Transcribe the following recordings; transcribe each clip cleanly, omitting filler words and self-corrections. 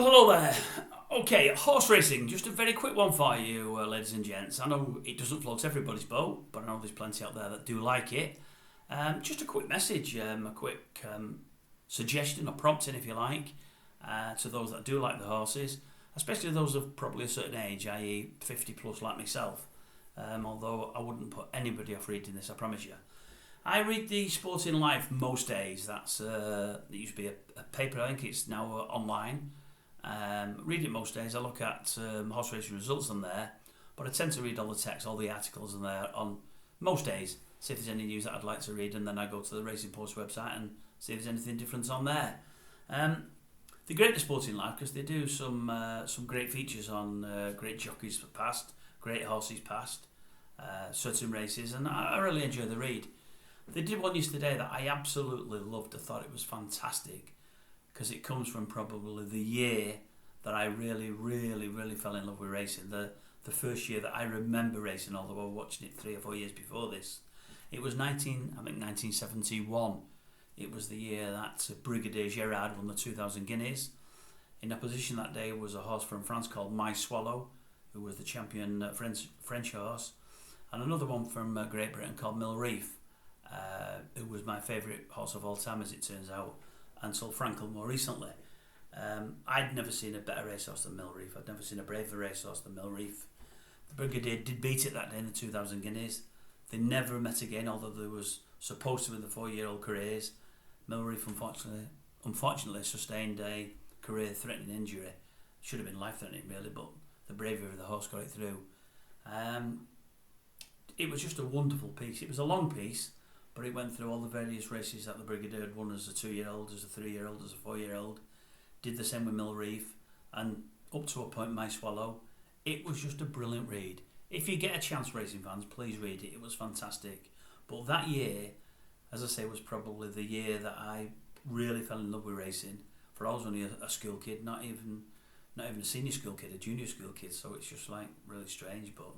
Well, hello there. Okay, horse racing, just a very quick one for you, ladies and gents. I know it doesn't float everybody's boat, but I know there's plenty out there that do like it. Just a quick message, a quick suggestion or prompting, if you like, to those that do like the horses, especially those of probably a certain age, i.e. 50 plus like myself. Although I wouldn't put anybody off reading this, I promise you. I read the Sporting Life most days. It used to be a paper, I think it's now online. Read it most days. I look at horse racing results on there, but I tend to read all the text, all the articles on there on most days, see if there's any news that I'd like to read, and then I go to the Racing Post website and see if there's anything different on there. They're great, the Sporting Life, because they do some great features on great jockeys past, great horses past, certain races, and I really enjoy the read. They did one yesterday that I absolutely loved. I thought it was fantastic because it comes from probably the year that I really, really, really fell in love with racing. The first year that I remember racing, although I was watching it 3 or 4 years before this. It was 1971. It was the year that Brigadier Gerard won the 2,000 guineas. In opposition that day was a horse from France called My Swallow, who was the champion French horse, and another one from Great Britain called Mill Reef, who was my favourite horse of all time, as it turns out, until Frankel more recently. I'd never seen a better racehorse than Mill Reef. I'd never seen a braver racehorse than Mill Reef. The Brigadier did beat it that day in the 2,000 guineas. They never met again, although there was supposed to be the 4-year-old careers. Mill Reef unfortunately sustained a career-threatening injury. Should have been life-threatening really, but the bravery of the horse got it through. It was just a wonderful piece. It was a long piece, but it went through all the various races that the Brigadier had won as a 2-year-old, as a 3-year-old, as a 4-year-old. Did the same with Mill Reef, and up to a point, My Swallow. It was just a brilliant read. If you get a chance, racing fans, please read it. It was fantastic. But that year, as I say, was probably the year that I really fell in love with racing. For I was only a school kid, not even a senior school kid, a junior school kid. So it's just like really strange, but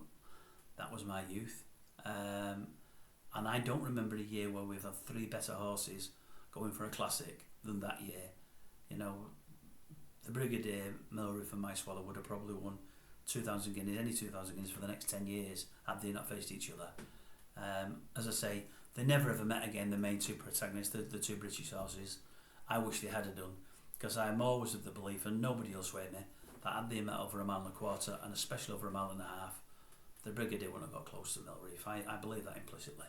that was my youth. And I don't remember a year where we've had 3 better horses going for a classic than that year. You know, the Brigadier, Mill Reef and My Swallow would have probably won 2,000 guineas, any 2,000 guineas for the next 10 years had they not faced each other. As I say, they never ever met again, the main 2 protagonists, the 2 British horses. I wish they had done, because I am always of the belief, and nobody will sway me, that had they met over a mile and a quarter, and especially over a mile and a half, the Brigadier wouldn't have got close to Mill Reef. I believe that implicitly.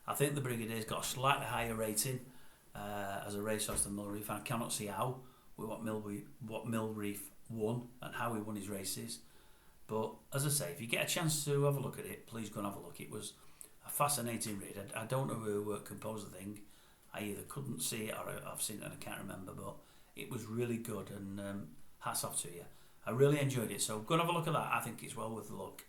I think the Brigadier's got a slightly higher rating as a racehorse than Mill Reef. I cannot see how, with what Mill Reef won and how he won his races. But as I say, if you get a chance to have a look at it, please go and have a look. It was a fascinating read. I don't know who composed the thing. I either couldn't see it or I've seen it and I can't remember, but it was really good, and hats off to you. I really enjoyed it, so go and have a look at that. I think it's well worth a look.